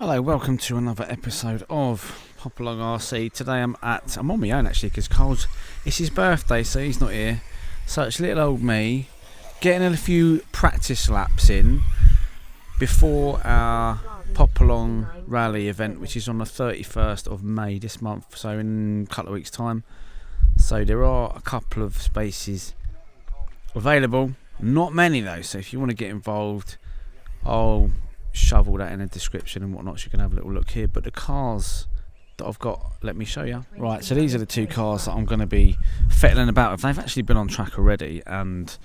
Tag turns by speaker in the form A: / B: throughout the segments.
A: Hello, welcome to another episode of Popalong RC. Today I'm on my own actually because it's his birthday, so he's not here. So it's little old me getting a few practice laps in before our Popalong Rally event, which is on the 31st of May this month, so in a couple of weeks time. So there are a couple of spaces available, not many though, so if you want to get involved, I'll shove all that in the description and whatnot, so you can have a little look here. But the cars that I've got, let me show you. Right, so these are the two cars that I'm going to be fettling about with. They've actually been on track already, and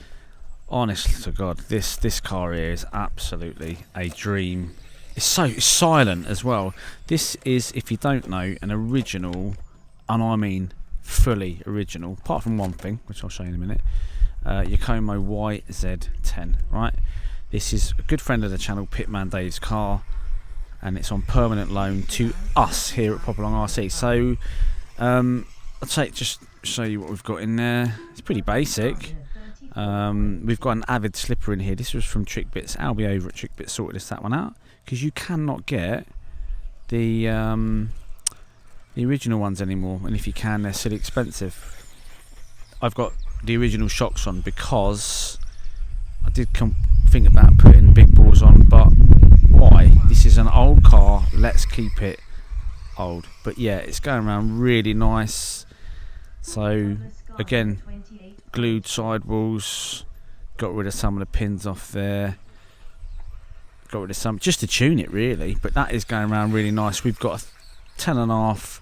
A: honest to God, this car here is absolutely a dream. It's so silent as well. This is, if you don't know, an original, and I mean fully original, apart from one thing, which I'll show you in a minute, Yokomo YZ10, right? This is a good friend of the channel, Pitman Dave's car, and it's on permanent loan to us here at Popalong RC. So I'd just show you what we've got in there. It's pretty basic. We've got an Avid slipper in here. This was from Trick Bits. Albie over at Trick Bits sorted that one out, because you cannot get the original ones anymore, and if you can, they're silly expensive. I've got the original shocks on because I did think about putting big balls on, but why? This is an old car, let's keep it old. But yeah, it's going around really nice. So again, glued sidewalls, got rid of some of the pins off there, got rid of some just to tune it really, but that is going around really nice. We've got a 10.5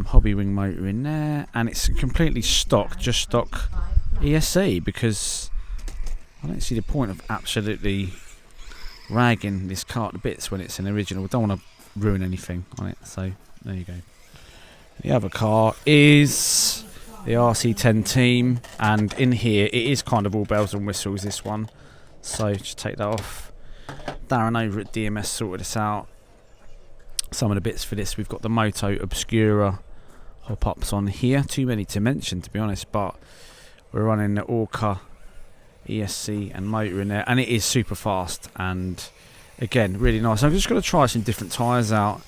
A: hobby wing motor in there, and it's completely stock, just stock ESC, because I don't see the point of absolutely ragging this car to bits when it's an original. We don't want to ruin anything on it, so there you go. The other car is the RC10 team, and in here it is kind of all bells and whistles, this one, so just take that off. Darren over at DMS sorted this out. Some of the bits for this, we've got the Moto Obscura hop-ups on here, too many to mention to be honest, but we're running the Orca ESC and motor in there, and it is super fast and again really nice. I'm just going to try some different tyres out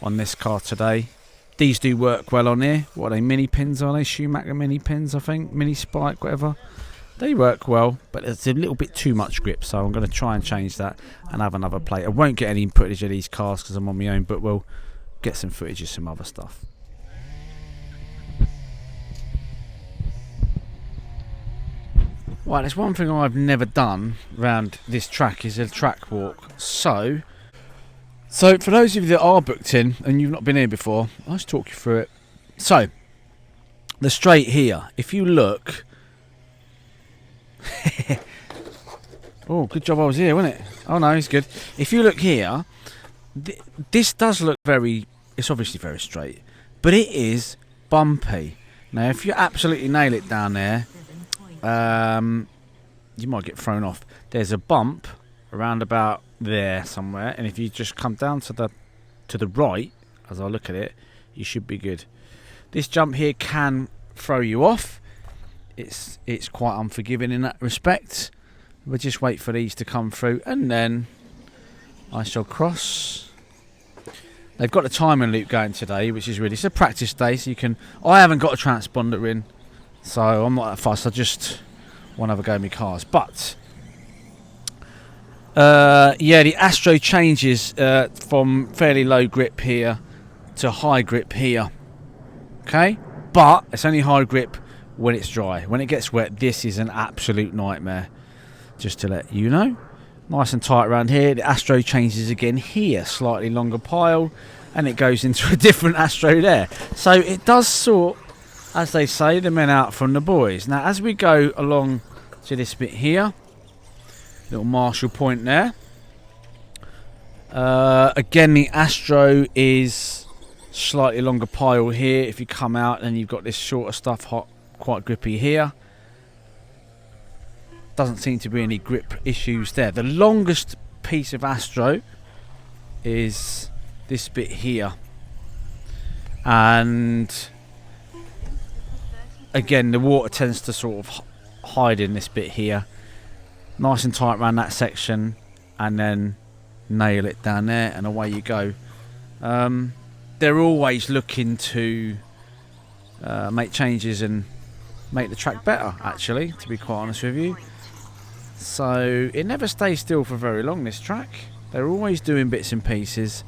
A: on this car today. These do work well on here. What are they, mini pins, are they? Schumacher mini pins, I think, mini spike, whatever. They work well, but it's a little bit too much grip, so I'm going to try and change that and have another plate. I won't get any footage of these cars because I'm on my own, but we'll get some footage of some other stuff. Right, there's one thing I've never done around this track is a track walk. So for those of you that are booked in and you've not been here before, I'll just talk you through it. So the straight here, if you look, oh, good job I was here, wasn't it? Oh no, it's good. If you look here, this does look it's obviously very straight, but it is bumpy. Now if you absolutely nail it down there, you might get thrown off. There's a bump around about there somewhere, and if you just come down to the right as I look at it, you should be good. This jump here can throw you off. It's quite unforgiving in that respect. We'll just wait for these to come through, and then I shall cross. They've got a timing loop going today, which is really, it's a practice day, so you can. I haven't got a transponder in, so I'm not that fast. I just want to have a go at my cars. But yeah, the Astro changes from fairly low grip here to high grip here. Okay, but it's only high grip when it's dry. When it gets wet, this is an absolute nightmare. Just to let you know, nice and tight around here. The Astro changes again here, slightly longer pile, and it goes into a different Astro there. So it does sort, as they say, the men out from the boys. Now as we go along to this bit here, little Marshall point there, again the Astro is slightly longer pile here. If you come out, then you've got this shorter stuff, quite grippy here. Doesn't seem to be any grip issues there. The longest piece of Astro is this bit here, and again the water tends to sort of hide in this bit here. Nice and tight around that section, and then nail it down there, and away you go. They're always looking to make changes and make the track better, actually, to be quite honest with you. So it never stays still for very long, this track. They're always doing bits and pieces,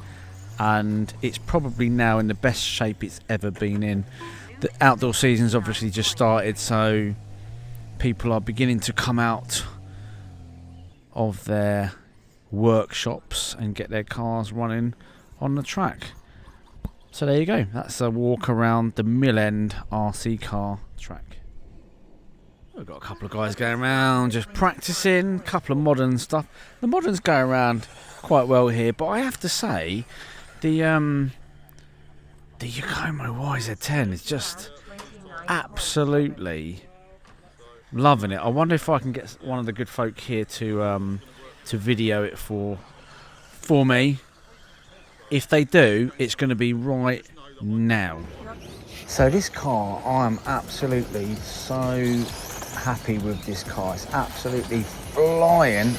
A: and it's probably now in the best shape it's ever been in. The outdoor season's obviously just started, so people are beginning to come out of their workshops and get their cars running on the track. So there you go, that's a walk around the Mill End RC car track. We've got a couple of guys going around just practicing, a couple of modern stuff. The moderns go around quite well here, but I have to say the Yokomo YZ10 is just absolutely loving it. I wonder if I can get one of the good folk here to video it for me. If they do, it's going to be right now. So this car, I'm absolutely so happy with this car. It's absolutely flying,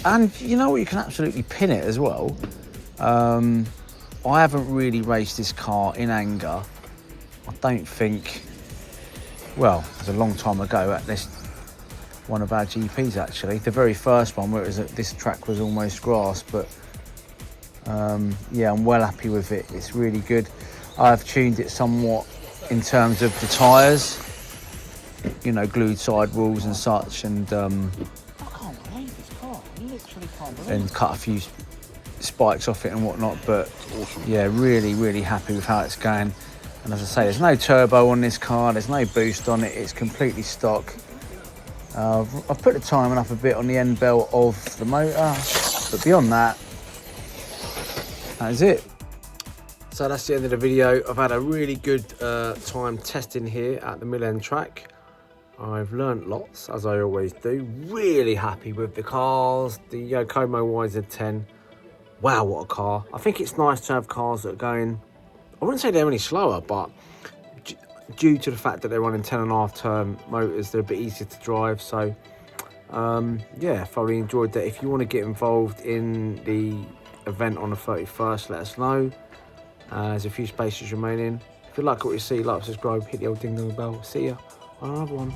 A: and you know what, you can absolutely pin it as well. I haven't really raced this car in anger. I don't think, well, it was a long time ago at this one of our GPs, actually, the very first one, where it was this track was almost grass. But yeah, I'm well happy with it. It's really good. I've tuned it somewhat in terms of the tyres, you know, glued sidewalls and such, and I can't believe this car. I literally can't believe it. And cut a few spikes off it and whatnot. But yeah, really happy with how it's going. And as I say, there's no turbo on this car, there's no boost on it, it's completely stock. I've put the timing up a bit on the end belt of the motor, but beyond that is it. So that's the end of the video. I've had a really good time testing here at the Mill End track. I've learnt lots, as I always do. Really happy with the cars, the Yokomo YZ10. Wow, what a car. I think it's nice to have cars that are going, I wouldn't say they're any slower, but due to the fact that they're running 10.5 turn motors, they're a bit easier to drive. So yeah, thoroughly enjoyed that. If you want to get involved in the event on the 31st, let us know. There's a few spaces remaining. If you like what you see, like, subscribe, hit the old ding dong bell. See ya on another one.